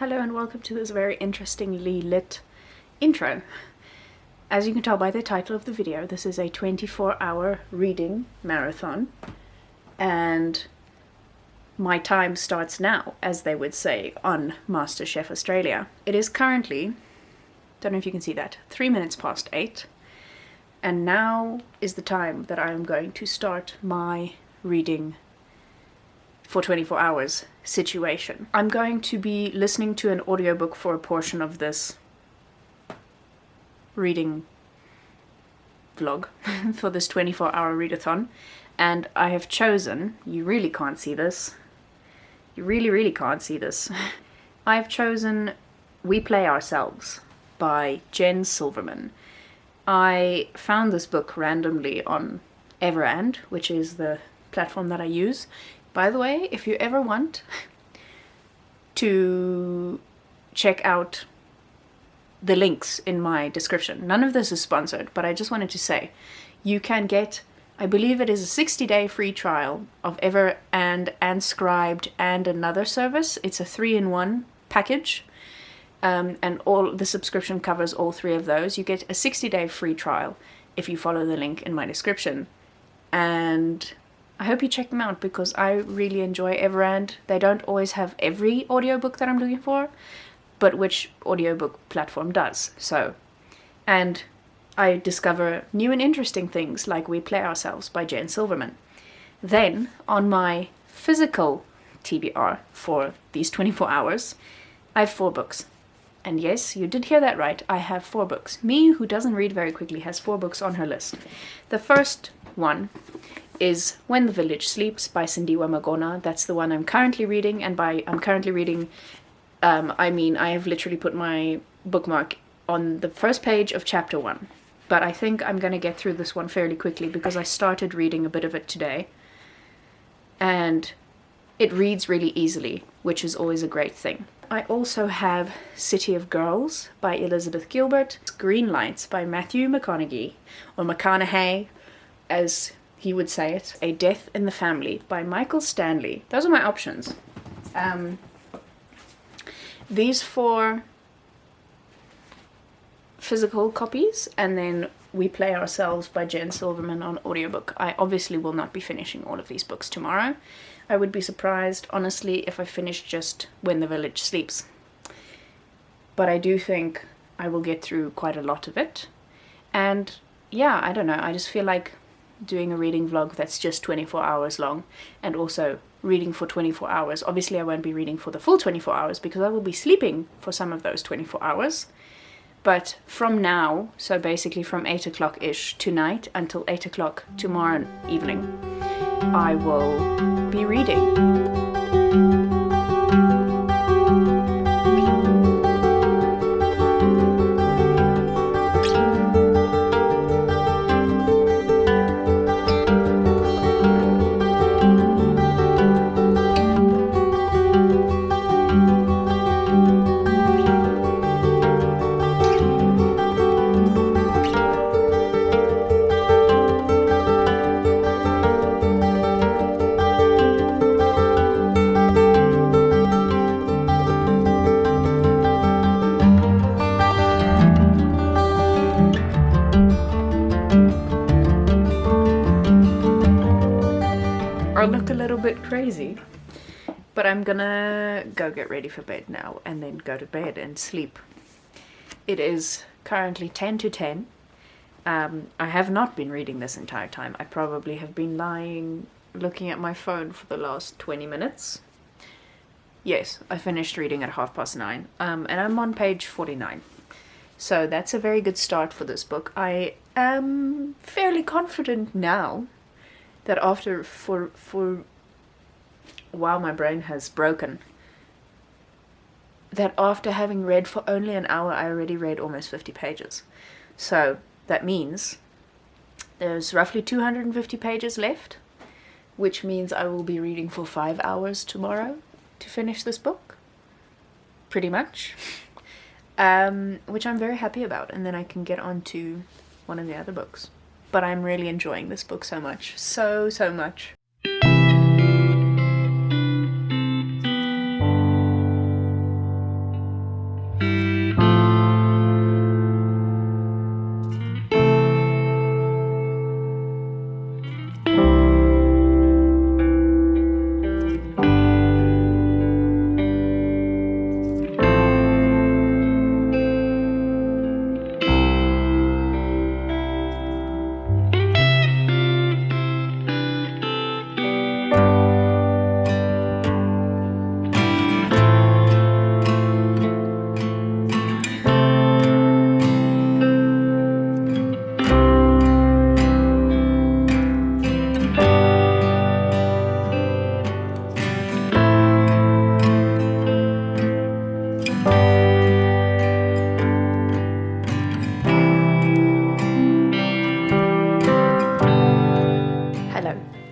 Hello and welcome to this very interestingly lit intro. As you can tell by the title of the video, this is a 24-hour reading marathon, and my time starts now, as they would say on MasterChef Australia. It is currently, don't know if you can see that, 3 minutes past 8, and now is the time that I am going to start my reading for 24 hours situation. I'm going to be listening to an audiobook for a portion of this reading vlog for this 24-hour readathon, and I have chosen, you really can't see this, you really can't see this, I've chosen We Play Ourselves by Jen Silverman. I found this book randomly on Everand, which is the platform that I use. By the way, if you ever want to check out the links in my description, none of this is sponsored, but I just wanted to say, you can get, I believe it is a 60-day free trial of Everand and Scribd and another service. It's a 3-in-1 package, and all the subscription covers all three of those. You get a 60-day free trial if you follow the link in my description, and I hope you check them out because I really enjoy Everand. They don't always have every audiobook that I'm looking for, but which audiobook platform does. So, and I discover new and interesting things like We Play Ourselves by Jen Silverman. Then, on my physical TBR for these 24 hours, I have 4 books. And yes, you did hear that right, I have 4 books. Me, who doesn't read very quickly, has 4 books on her list. The first one is When the Village Sleeps by Sindiwa Magona. That's the one I'm currently reading, and by I'm currently reading, I mean I have literally put my bookmark on the first page of chapter 1. But I think I'm going to get through this one fairly quickly because I started reading a bit of it today. And it reads really easily, which is always a great thing. I also have City of Girls by Elizabeth Gilbert, Green Lights by Matthew McConaughey, or McConaughey, as he would say it, A Death in the Family by Michael Stanley. Those are my options. These 4 physical copies, and then We Play Ourselves by Jen Silverman on audiobook. I obviously will not be finishing all of these books tomorrow. I would be surprised, honestly, if I finished just When the Village Sleeps. But I do think I will get through quite a lot of it. And yeah, I don't know, I just feel like doing a reading vlog that's just 24 hours long, and also reading for 24 hours. Obviously I won't be reading for the full 24 hours because I will be sleeping for some of those 24 hours. But from now, so basically from 8 o'clock-ish tonight until 8 o'clock tomorrow evening, I will be reading. I look a little bit crazy, but I'm gonna go get ready for bed now and then go to bed and sleep. It is currently 10 to 10. I have not been reading this entire time. I probably have been lying looking at my phone for the last 20 minutes. Yes, I finished reading at 9:30, and I'm on page 49. So that's a very good start for this book. I am fairly confident now that after, for a while my brain has broken, that after having read for only an hour, I already read almost 50 pages. So that means there's roughly 250 pages left, which means I will be reading for 5 hours tomorrow to finish this book, pretty much, which I'm very happy about, and then I can get on to one of the other books. But I'm really enjoying this book so much. So much.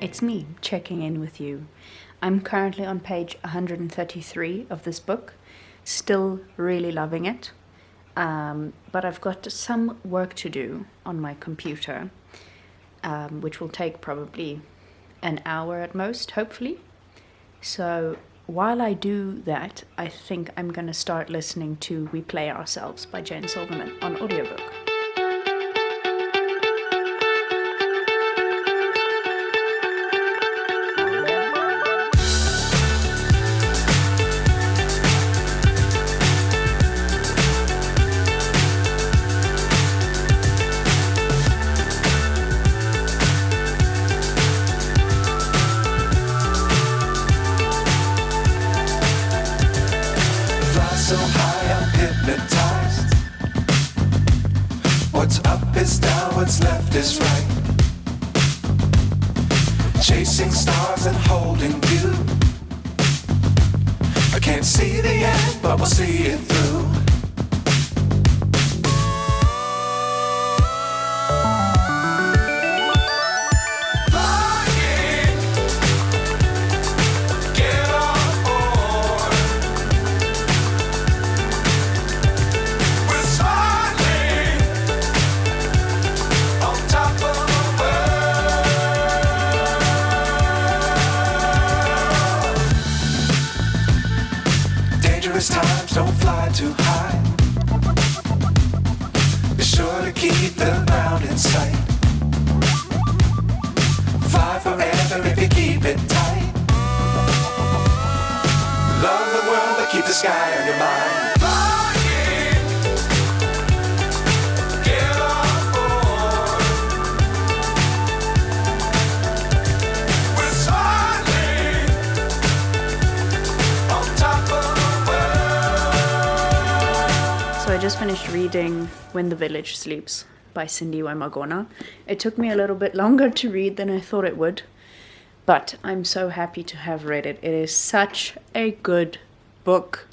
It's me checking in with you. I'm currently on page 133 of this book, still really loving it, but I've got some work to do on my computer, which will take probably an hour at most, hopefully. So while I do that, I think I'm going to start listening to We Play Ourselves by Jane Silverman on audiobook. So high I'm hypnotized. What's up is down, what's left is right. Chasing stars and holding you. I can't see the end, but we'll see it through. Times don't fly too high. Be sure to keep the ground in sight. Fly forever if you keep it tight. Love the world but keep the sky on your mind. I just finished reading When the Village Sleeps by Cindy Wemagona. It took me a little bit longer to read than I thought it would, but I'm so happy to have read it. It is such a good book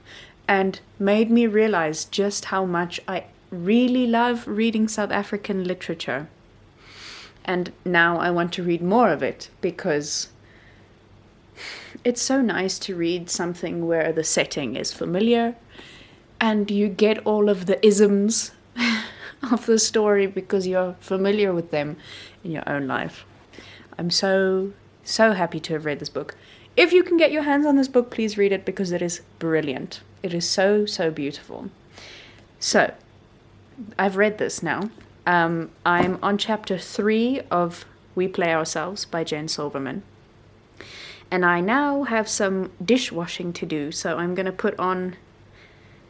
and made me realize just how much I really love reading South African literature. And now I want to read more of it because it's so nice to read something where the setting is familiar and you get all of the isms of the story because you're familiar with them in your own life. I'm so happy to have read this book. If you can get your hands on this book, please read it because it is brilliant. It is so beautiful. So, I've read this now. I'm on chapter 3 of We Play Ourselves by Jane Silverman. And I now have some dishwashing to do, so I'm going to put on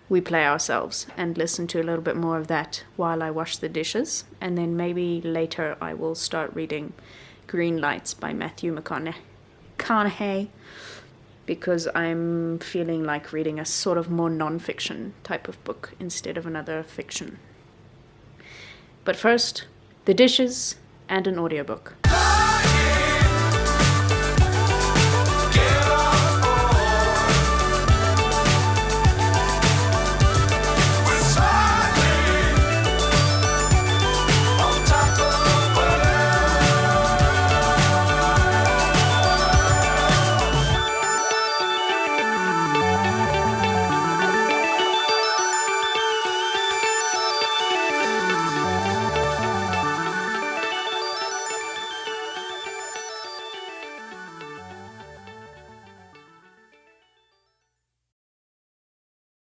We Play Ourselves and listen to a little bit more of that while I wash the dishes. And then maybe later I will start reading Green Lights by Matthew McConaughey because I'm feeling like reading a sort of more non-fiction type of book instead of another fiction. But first, the dishes and an audiobook.